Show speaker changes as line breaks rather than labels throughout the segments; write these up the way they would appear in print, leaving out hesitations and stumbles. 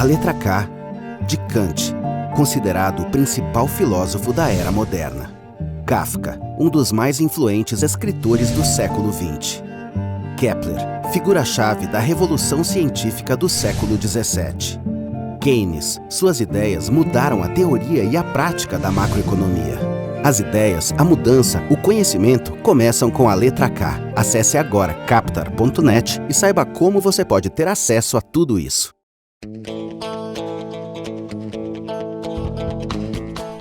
letra K, de Kant, considerado o principal filósofo da era moderna. Kafka, um dos mais influentes escritores do século XX. Kepler, figura-chave da revolução científica do século XVII. Keynes, suas ideias mudaram a teoria e a prática da macroeconomia. As ideias, a mudança, o conhecimento começam com a letra K. Acesse agora captar.net e saiba como você pode ter acesso a tudo isso.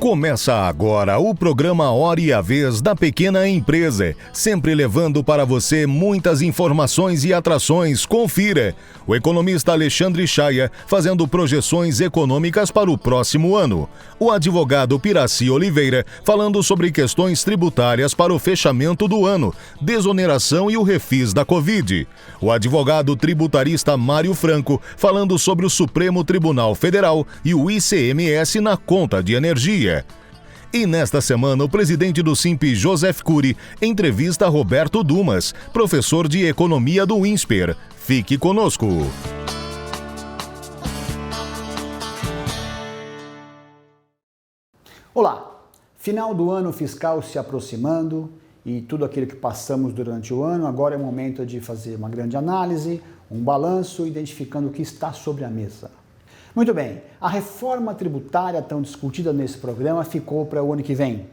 Começa agora o programa Hora e a Vez da Pequena Empresa, sempre levando para você muitas informações e atrações. Confira! O economista Alexandre Chaia fazendo projeções econômicas para o próximo ano. O advogado Piraci Oliveira falando sobre questões tributárias para o fechamento do ano, desoneração e o refis da Covid. O advogado tributarista Mário Franco falando sobre o Supremo Tribunal Federal e o ICMS na conta de energia. E nesta semana, o presidente do Simp, Joseph Cury, entrevista Roberto Dumas, professor de Economia do INSPER. Fique conosco.
Olá! Final do ano fiscal se aproximando e tudo aquilo que passamos durante o ano, agora é o momento de fazer uma grande análise, um balanço, identificando o que está sobre a mesa. Muito bem, a reforma tributária tão discutida nesse programa ficou para o ano que vem.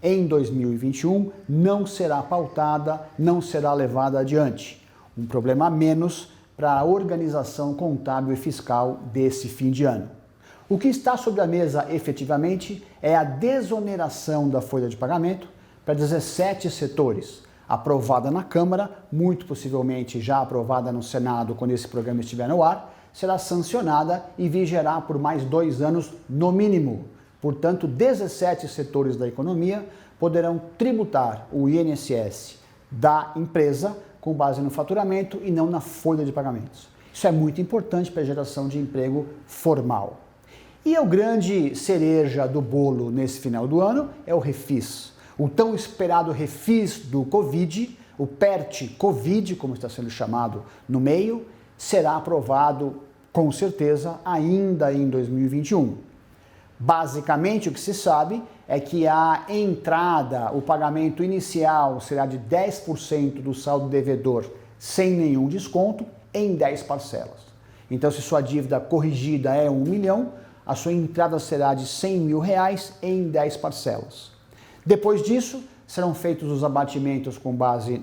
Em 2021, não será pautada, não será levada adiante. Um problema a menos para a organização contábil e fiscal desse fim de ano. O que está sobre a mesa efetivamente é a desoneração da folha de pagamento para 17 setores, aprovada na Câmara, muito possivelmente já aprovada no Senado quando esse programa estiver no ar, será sancionada e vigerá por mais 2 anos no mínimo. Portanto, 17 setores da economia poderão tributar o INSS da empresa com base no faturamento e não na folha de pagamentos. Isso é muito importante para a geração de emprego formal. E o grande cereja do bolo nesse final do ano é o refis. O tão esperado refis do Covid, o PERT-Covid, como está sendo chamado no meio, será aprovado, com certeza, ainda em 2021. Basicamente, o que se sabe é que a entrada, o pagamento inicial será de 10% do saldo devedor sem nenhum desconto em 10 parcelas. Então, se sua dívida corrigida é 1 milhão, a sua entrada será de R$100 mil em 10 parcelas. Depois disso, serão feitos os abatimentos com base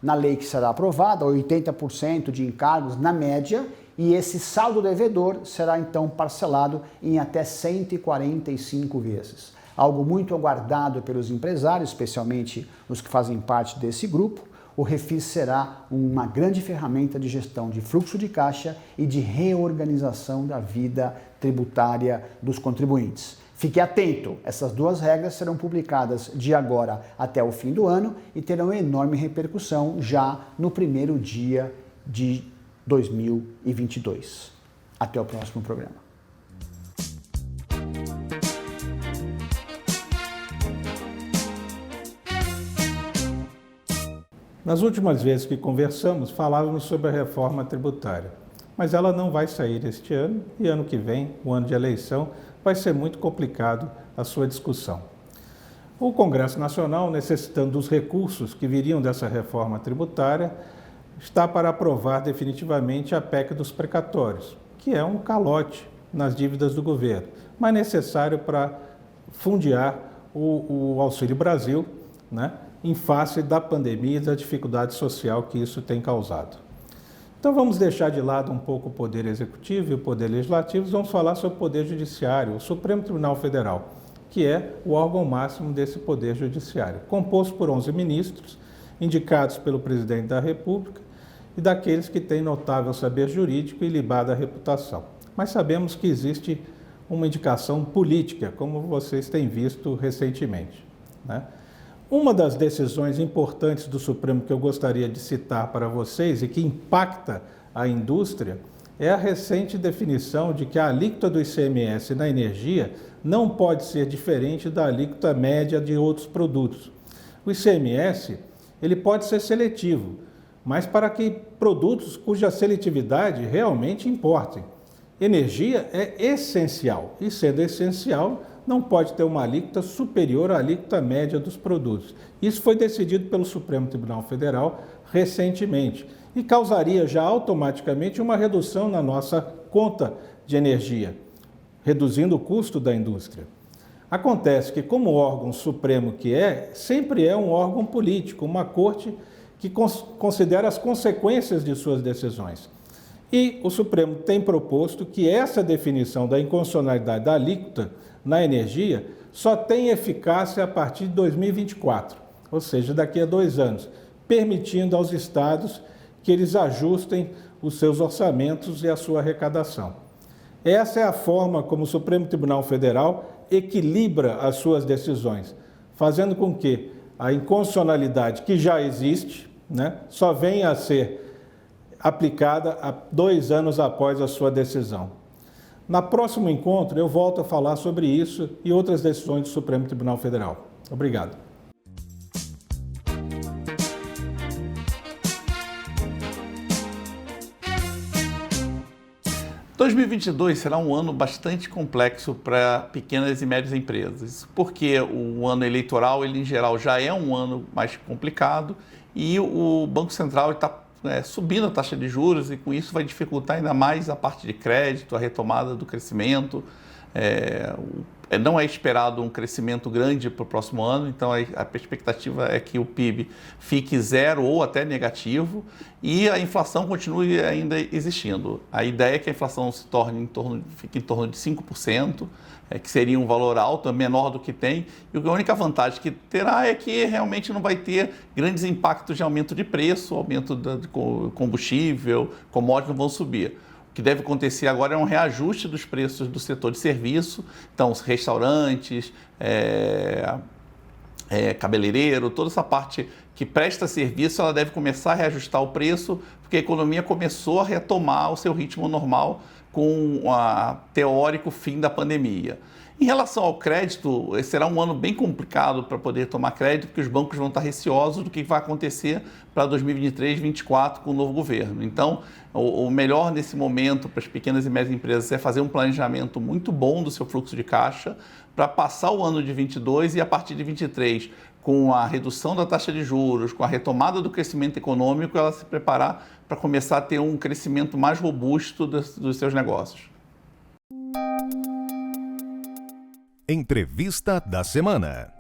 na lei que será aprovada, 80% de encargos na média, e esse saldo devedor será então parcelado em até 145 vezes. Algo muito aguardado pelos empresários, especialmente os que fazem parte desse grupo. O refis será uma grande ferramenta de gestão de fluxo de caixa e de reorganização da vida tributária dos contribuintes. Fique atento, essas 2 regras serão publicadas de agora até o fim do ano e terão enorme repercussão já no primeiro dia de 2022. Até o próximo programa.
Nas últimas vezes que conversamos, falávamos sobre a reforma tributária, mas ela não vai sair este ano e ano que vem, o ano de eleição, vai ser muito complicado a sua discussão. O Congresso Nacional, necessitando dos recursos que viriam dessa reforma tributária, está para aprovar definitivamente a PEC dos precatórios, que é um calote nas dívidas do governo, mas necessário para fundear o Auxílio Brasil, né, em face da pandemia e da dificuldade social que isso tem causado. Então vamos deixar de lado um pouco o Poder Executivo e o Poder Legislativo, vamos falar sobre o Poder Judiciário, o Supremo Tribunal Federal, que é o órgão máximo desse Poder Judiciário, composto por 11 ministros, indicados pelo Presidente da República e daqueles que têm notável saber jurídico e ilibada reputação. Mas sabemos que existe uma indicação política, como vocês têm visto recentemente, né? Uma das decisões importantes do Supremo que eu gostaria de citar para vocês e que impacta a indústria é a recente definição de que a alíquota do ICMS na energia não pode ser diferente da alíquota média de outros produtos. O ICMS ele pode ser seletivo, mas para que produtos cuja seletividade realmente importem. energia é essencial e, sendo essencial, não pode ter uma alíquota superior à alíquota média dos produtos. Isso foi decidido pelo Supremo Tribunal Federal recentemente e causaria já automaticamente uma redução na nossa conta de energia, reduzindo o custo da indústria. Acontece que, como órgão supremo que sempre é um órgão político, uma corte que considera as consequências de suas decisões. E o Supremo tem proposto que essa definição da inconstitucionalidade da alíquota na energia só tem eficácia a partir de 2024, ou seja, daqui a 2 anos, permitindo aos estados que eles ajustem os seus orçamentos e a sua arrecadação. Essa é a forma como o Supremo Tribunal Federal equilibra as suas decisões, fazendo com que a inconstitucionalidade que já existe, só venha a ser aplicada 2 anos após a sua decisão. No próximo encontro, eu volto a falar sobre isso e outras decisões do Supremo Tribunal Federal. Obrigado.
Em 2022 será um ano bastante complexo para pequenas e médias empresas, porque o ano eleitoral, ele em geral já é um ano mais complicado e o Banco Central está subindo a taxa de juros e com isso vai dificultar ainda mais a parte de crédito, a retomada do crescimento. Não é esperado um crescimento grande para o próximo ano, então a perspectiva é que o PIB fique zero ou até negativo e a inflação continue ainda existindo. A ideia é que a inflação fique em torno de 5%, que seria um valor alto, menor do que tem, e a única vantagem que terá é que realmente não vai ter grandes impactos de aumento de preço, aumento de combustível, commodities não vão subir. O que deve acontecer agora é um reajuste dos preços do setor de serviço, então os restaurantes, cabeleireiro, toda essa parte que presta serviço, ela deve começar a reajustar o preço, porque a economia começou a retomar o seu ritmo normal com o teórico fim da pandemia. Em relação ao crédito, será um ano bem complicado para poder tomar crédito, porque os bancos vão estar receosos do que vai acontecer para 2023, 2024 com o novo governo. Então, o melhor nesse momento para as pequenas e médias empresas é fazer um planejamento muito bom do seu fluxo de caixa para passar o ano de 22 e a partir de 23, com a redução da taxa de juros, com a retomada do crescimento econômico, ela se preparar para começar a ter um crescimento mais robusto dos seus negócios.
Entrevista da semana.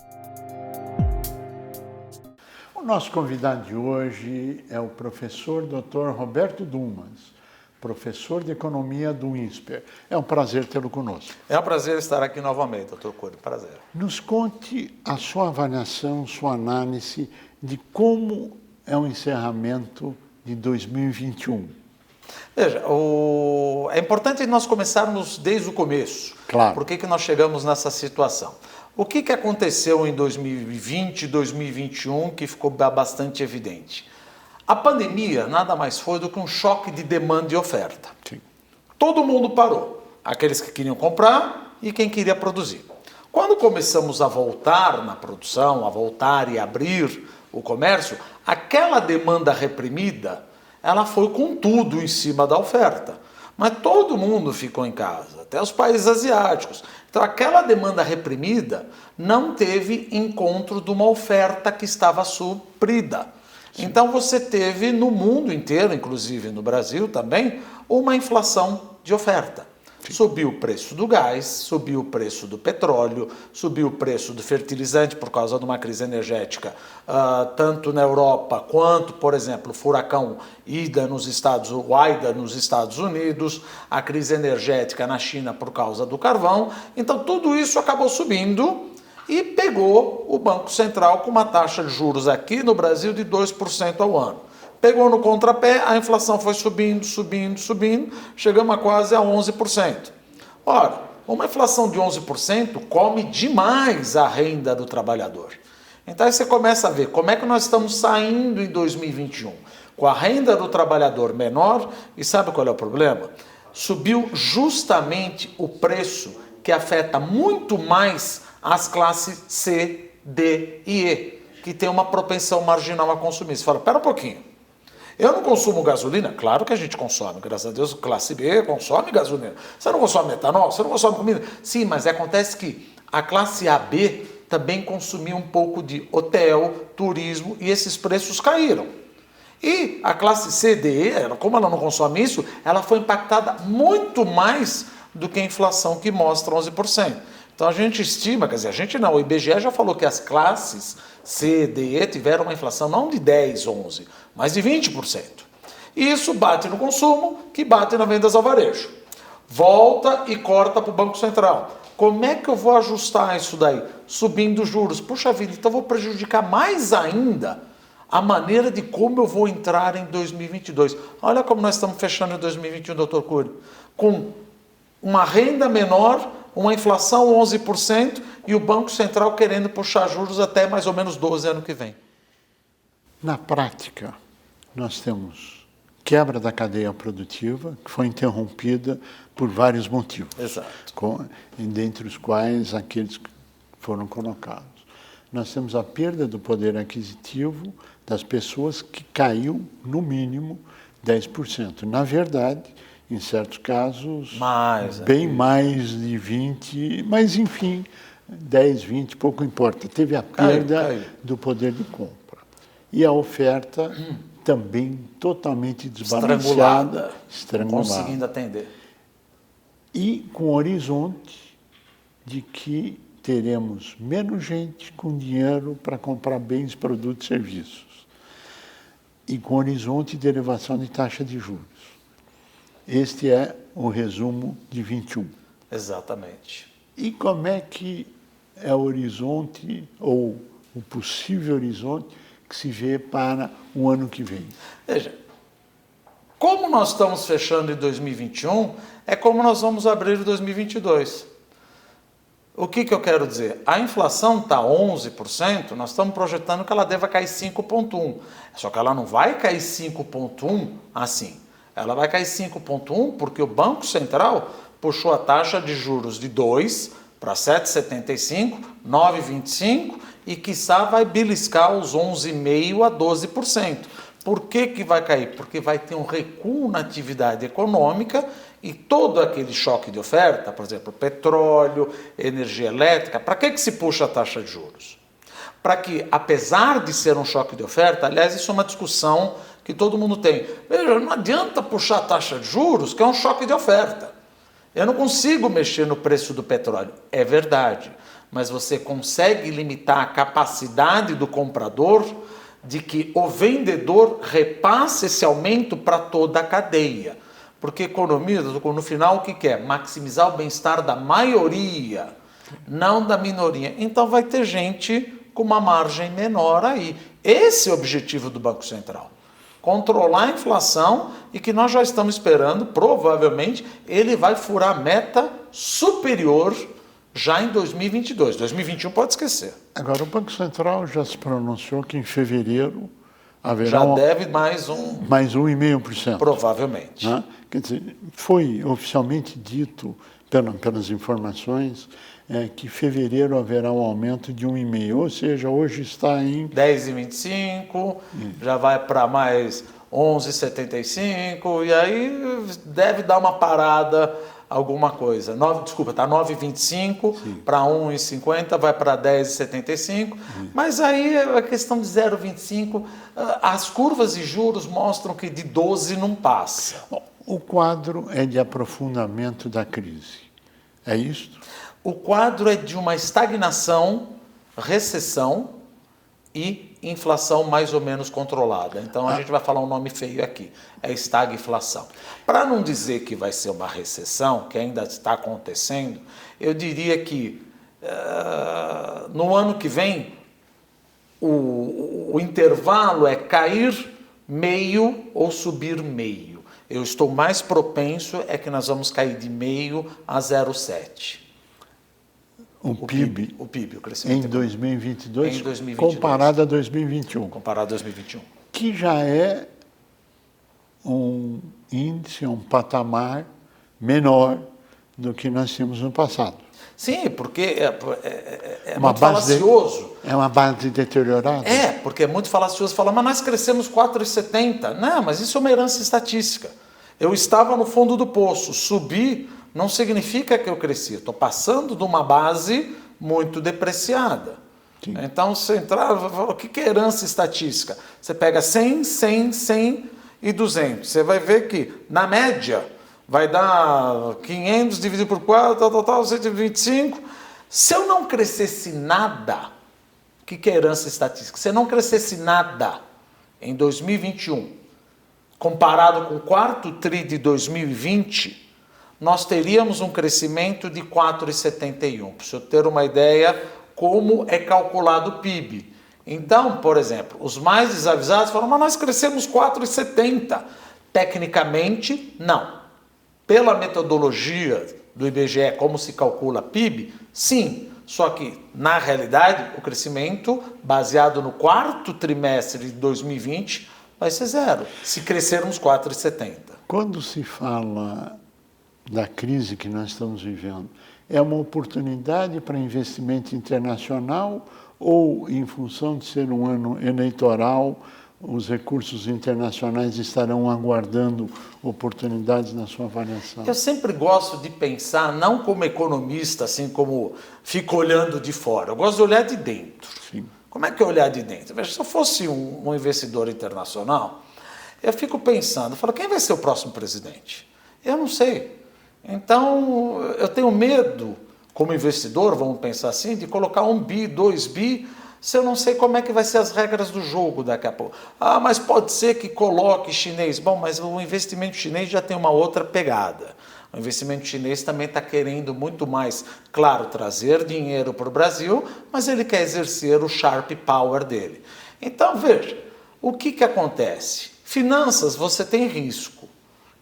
O nosso convidado de hoje é o professor Dr. Roberto Dumas, professor de Economia do INSPER. É um prazer tê-lo conosco.
É um prazer estar aqui novamente, doutor Cury. Prazer.
Nos conte a sua avaliação, sua análise de como é o encerramento de 2021.
Veja, é importante nós começarmos desde o começo.
Claro.
Por que nós chegamos nessa situação? O que aconteceu em 2020 e 2021 que ficou bastante evidente? A pandemia nada mais foi do que um choque de demanda e oferta.
Sim.
Todo mundo parou. Aqueles que queriam comprar e quem queria produzir. Quando começamos a voltar na produção, a voltar e abrir o comércio, aquela demanda reprimida, ela foi com tudo em cima da oferta. Mas todo mundo ficou em casa, até os países asiáticos. Então aquela demanda reprimida não teve encontro de uma oferta que estava suprida. Sim. Então você teve no mundo inteiro, inclusive no Brasil também, uma inflação de oferta. Subiu o preço do gás, subiu o preço do petróleo, subiu o preço do fertilizante por causa de uma crise energética, tanto na Europa quanto, por exemplo, o furacão Ida nos Estados Unidos, a crise energética na China por causa do carvão. Então tudo isso acabou subindo e pegou o Banco Central com uma taxa de juros aqui no Brasil de 2% ao ano. Pegou no contrapé, a inflação foi subindo, chegamos a quase a 11%. Ora, uma inflação de 11% come demais a renda do trabalhador. Então aí você começa a ver como é que nós estamos saindo em 2021. Com a renda do trabalhador menor, e sabe qual é o problema? Subiu justamente o preço que afeta muito mais as classes C, D e E, que tem uma propensão marginal a consumir. Você fala, pera um pouquinho. Eu não consumo gasolina? Claro que a gente consome, graças a Deus, classe B consome gasolina. Você não consome etanol? Você não consome comida? Sim, mas acontece que a classe AB também consumia um pouco de hotel, turismo, e esses preços caíram. E a classe C, D, como ela não consome isso, ela foi impactada muito mais do que a inflação que mostra 11%. Então a gente estima, quer dizer, a gente não, o IBGE já falou que as classes C, D, E tiveram uma inflação não de 10, 11, mas de 20%. E isso bate no consumo, que bate nas vendas ao varejo. Volta e corta para o Banco Central. Como é que eu vou ajustar isso daí? Subindo os juros. Puxa vida, então eu vou prejudicar mais ainda a maneira de como eu vou entrar em 2022. Olha como nós estamos fechando em 2021, doutor Cury. Com uma renda menor, uma inflação 11% e o Banco Central querendo puxar juros até mais ou menos 12 ano que vem.
Na prática, nós temos quebra da cadeia produtiva, que foi interrompida por vários motivos.
Exato.
Dentre os quais aqueles que foram colocados. Nós temos a perda do poder aquisitivo das pessoas, que caiu no mínimo 10%. Na verdade, em certos casos, bem mais de 20%, mas enfim, 10, 20, pouco importa. Teve a perda do poder de compra. E a oferta também totalmente desbalanceada, estrangulada.
Conseguindo atender.
E com o horizonte de que teremos menos gente com dinheiro para comprar bens, produtos e serviços. E com horizonte de elevação de taxa de juros. Este é o resumo de 21.
Exatamente.
E como é que é o horizonte, ou o possível horizonte, que se vê para o ano que vem?
Veja, como nós estamos fechando em 2021, é como nós vamos abrir em 2022. O que eu quero dizer? A inflação está 11%, nós estamos projetando que ela deva cair 5,1%. Só que ela não vai cair 5,1% assim. Ela vai cair 5,1% porque o Banco Central puxou a taxa de juros de 2% para 7,75%, 9,25% e, quiçá, vai beliscar os 11,5% a 12%. Por que vai cair? Porque vai ter um recuo na atividade econômica e todo aquele choque de oferta, por exemplo, petróleo, energia elétrica. Para que se puxa a taxa de juros? Para que, apesar de ser um choque de oferta, aliás, isso é uma discussão que todo mundo tem. Veja, não adianta puxar a taxa de juros, que é um choque de oferta. Eu não consigo mexer no preço do petróleo. É verdade, mas você consegue limitar a capacidade do comprador de que o vendedor repasse esse aumento para toda a cadeia. Porque economia, no final, o que é? Maximizar o bem-estar da maioria, não da minoria. Então vai ter gente com uma margem menor aí. Esse é o objetivo do Banco Central. Controlar a inflação e que nós já estamos esperando, provavelmente, ele vai furar a meta superior já em 2022. 2021 pode esquecer.
Agora, o Banco Central já se pronunciou que em fevereiro haverá
já deve mais
1,5%.
Provavelmente.
Né? Quer dizer, foi oficialmente dito, pelas informações, que em fevereiro haverá um aumento de 1,5%, ou seja, hoje está em
10,25%, já vai para mais 11,75%, e aí deve dar uma parada, alguma coisa. Está 9,25 para 1,50, vai para 10,75, mas aí a questão de 0,25, as curvas de juros mostram que de 12 não passa.
Bom, o quadro é de aprofundamento da crise, é isso?
O quadro é de uma estagnação, recessão e inflação mais ou menos controlada. Então a gente vai falar um nome feio aqui, é estagflação. Para não dizer que vai ser uma recessão, que ainda está acontecendo, eu diria que no ano que vem o intervalo é cair meio ou subir meio. Eu estou mais propenso é que nós vamos cair de meio a 0,7.
O PIB,
o crescimento
em 2022,
em 2022,
comparado a 2021.
Comparado a 2021.
Que já é um índice, um patamar menor do que nós tínhamos no passado.
Sim, porque é
Uma
muito
base
falacioso.
É uma base deteriorada?
Porque é muito falacioso falar, mas nós crescemos 4,70. Não, mas isso é uma herança estatística. Eu estava no fundo do poço, subir não significa que eu cresci. Estou passando de uma base muito depreciada. Sim. Então, você entrava e fala, o que é herança estatística? Você pega 100, 100, 100 e 200. Você vai ver que, na média, vai dar 500 dividido por 4, total 125. Se eu não crescesse nada, o que é herança estatística? Se eu não crescesse nada em 2021, comparado com o quarto tri de 2020, nós teríamos um crescimento de 4,71. Para você ter uma ideia como é calculado o PIB. Então, por exemplo, os mais desavisados falam, mas nós crescemos 4,70. Tecnicamente, não. Pela metodologia do IBGE, como se calcula PIB, sim. Só que, na realidade, o crescimento baseado no quarto trimestre de 2020 vai ser zero, se crescermos 4,70.
Quando se fala da crise que nós estamos vivendo, é uma oportunidade para investimento internacional ou, em função de ser um ano eleitoral, os recursos internacionais estarão aguardando oportunidades na sua avaliação?
Eu sempre gosto de pensar, não como economista, assim como fico olhando de fora, eu gosto de olhar de dentro.
Sim.
Como é que é olhar de dentro? Veja, se eu fosse um investidor internacional, eu fico pensando, eu falo, quem vai ser o próximo presidente? Eu não sei. Então, eu tenho medo, como investidor, vamos pensar assim, de colocar 1 bi, 2 bi, se eu não sei como é que vai ser as regras do jogo daqui a pouco. Ah, mas pode ser que coloque chinês. Bom, mas o investimento chinês já tem uma outra pegada. O investimento chinês também está querendo muito mais, claro, trazer dinheiro para o Brasil, mas ele quer exercer o sharp power dele. Então, veja, o que acontece? Finanças, você tem risco.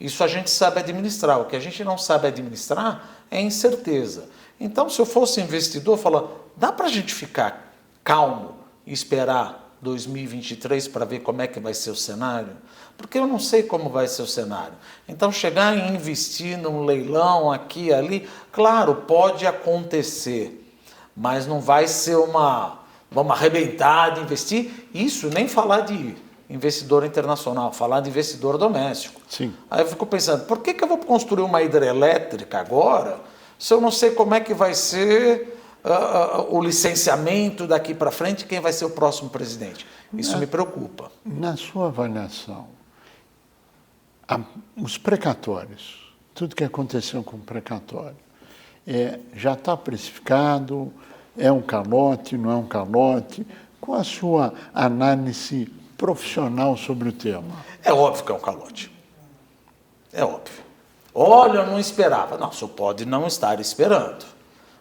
Isso a gente sabe administrar. O que a gente não sabe administrar é incerteza. Então, se eu fosse investidor, eu falar, dá para a gente ficar calmo e esperar 2023 para ver como é que vai ser o cenário? Porque eu não sei como vai ser o cenário. Então, chegar e investir num leilão aqui e ali, claro, pode acontecer, mas não vai ser vamos arrebentar de investir. Isso, nem falar de investidor internacional, falar de investidor doméstico.
Sim.
Aí eu fico pensando, por que eu vou construir uma hidrelétrica agora se eu não sei como é que vai ser o licenciamento daqui para frente, quem vai ser o próximo presidente? Isso me preocupa.
Na sua avaliação, os precatórios, tudo que aconteceu com o precatório, já está precificado? É um calote, não é um calote? Qual a sua análise profissional sobre o tema?
É óbvio que é um calote. É óbvio. Olha, eu não esperava. Não, só pode não estar esperando.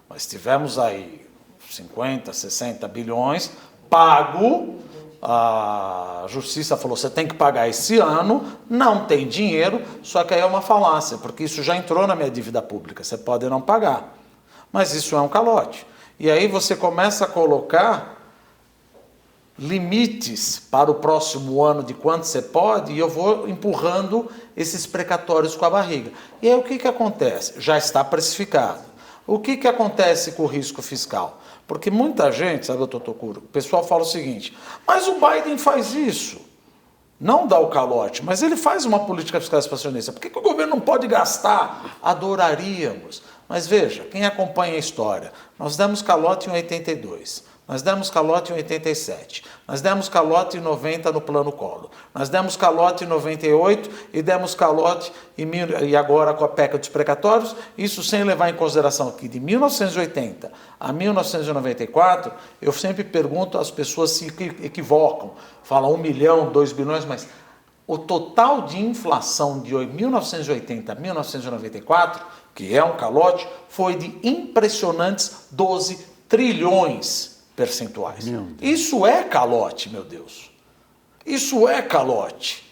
Nós tivemos aí 50, 60 bilhões pago. A justiça falou, você tem que pagar esse ano, não tem dinheiro, só que aí é uma falácia, porque isso já entrou na minha dívida pública, você pode não pagar. Mas isso é um calote. E aí você começa a colocar limites para o próximo ano de quanto você pode, e eu vou empurrando esses precatórios com a barriga. E aí o que acontece? Já está precificado. O que acontece com o risco fiscal? Porque muita gente, sabe, doutor Tokuro, o pessoal fala o seguinte, mas o Biden faz isso, não dá o calote, mas ele faz uma política fiscal expansionista. Por que o governo não pode gastar? Adoraríamos. Mas veja, quem acompanha a história, nós demos calote em 82, nós demos calote em 87, nós demos calote em 90 no Plano Collor, nós demos calote em 98 e demos calote e agora com a PEC dos precatórios, isso sem levar em consideração que de 1980 a 1994, eu sempre pergunto, as pessoas se equivocam, falam 1 milhão, 2 bilhões, mas o total de inflação de 1980 a 1994, que é um calote, foi de impressionantes 12 trilhões percentuais. Isso é calote, meu Deus. Isso é calote.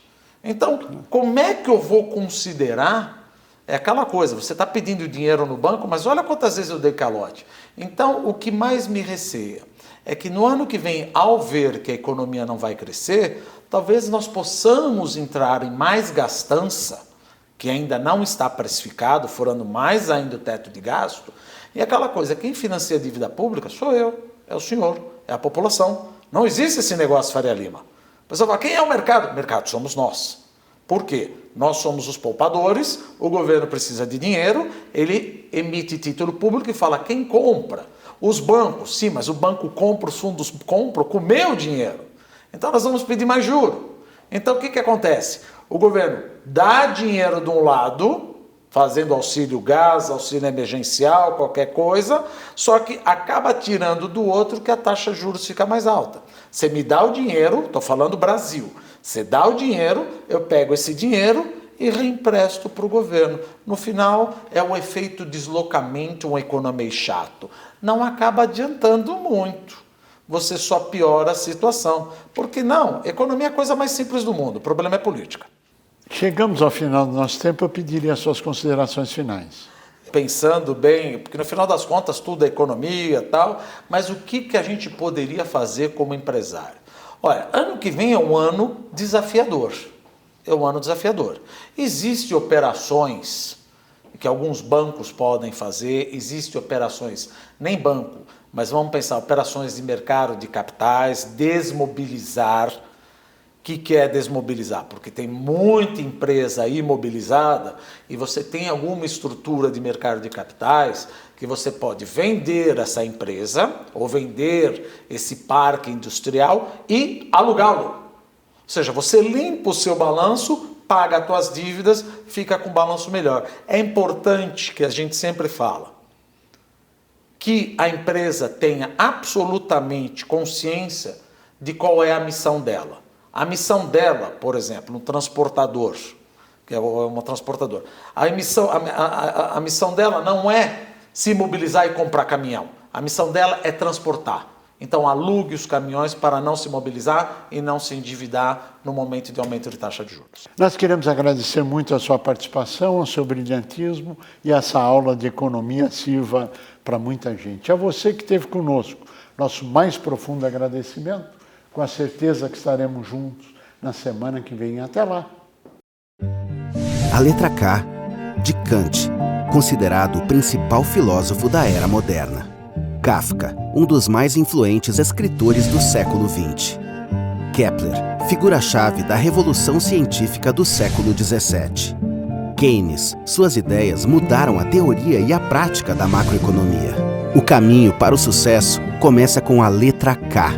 Então, como é que eu vou considerar? É aquela coisa, você está pedindo dinheiro no banco, mas olha quantas vezes eu dei calote. Então, o que mais me receia é que no ano que vem, ao ver que a economia não vai crescer, talvez nós possamos entrar em mais gastança, que ainda não está precificado, furando mais ainda o teto de gasto, E aquela coisa, quem financia a dívida pública sou eu, é o senhor, é a população. Não existe esse negócio Faria Lima. A pessoa fala, quem é o mercado? O mercado somos nós. Por quê? Nós somos os poupadores, o governo precisa de dinheiro, ele emite título público e fala quem compra. Os bancos, sim, mas o banco compra, os fundos compram com o meu dinheiro. Então nós vamos pedir mais juro. Então o que acontece? O governo dá dinheiro de um lado, fazendo auxílio gás, auxílio emergencial, qualquer coisa, só que acaba tirando do outro que a taxa de juros fica mais alta. Você me dá o dinheiro, estou falando Brasil, você dá o dinheiro, eu pego esse dinheiro e reempresto para o governo. No final, é o efeito deslocamento, um economês chato. Não acaba adiantando muito. Você só piora a situação. Porque não, economia é a coisa mais simples do mundo, o problema é política.
Chegamos ao final do nosso tempo, eu pediria as suas considerações finais.
Pensando bem, porque no final das contas tudo é economia e tal, mas o que a gente poderia fazer como empresário? Olha, ano que vem é um ano desafiador. É um ano desafiador. Existem operações que alguns bancos podem fazer, existem operações, nem banco, mas vamos pensar, operações de mercado de capitais, desmobilizar. O que é desmobilizar? Porque tem muita empresa imobilizada e você tem alguma estrutura de mercado de capitais que você pode vender essa empresa ou vender esse parque industrial e alugá-lo. Ou seja, você limpa o seu balanço, paga as suas dívidas, fica com um balanço melhor. É importante que a gente sempre fala que a empresa tenha absolutamente consciência de qual é a missão dela. A missão dela, por exemplo, um transportador, que é uma transportadora, a missão dela não é se mobilizar e comprar caminhão. A missão dela é transportar. Então alugue os caminhões para não se mobilizar e não se endividar no momento de aumento de taxa de juros.
Nós queremos agradecer muito a sua participação, o seu brilhantismo e essa aula de economia sirva para muita gente. A você que esteve conosco, nosso mais profundo agradecimento, com a certeza que estaremos juntos na semana que vem. Até lá!
A letra K, de Kant, considerado o principal filósofo da era moderna. Kafka, um dos mais influentes escritores do século XX. Kepler, figura-chave da revolução científica do século XVII. Keynes, suas ideias mudaram a teoria e a prática da macroeconomia. O caminho para o sucesso começa com a letra K.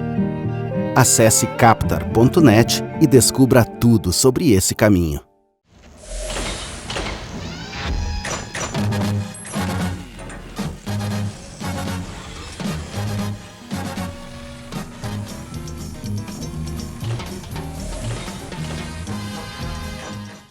Acesse captar.net e descubra tudo sobre esse caminho.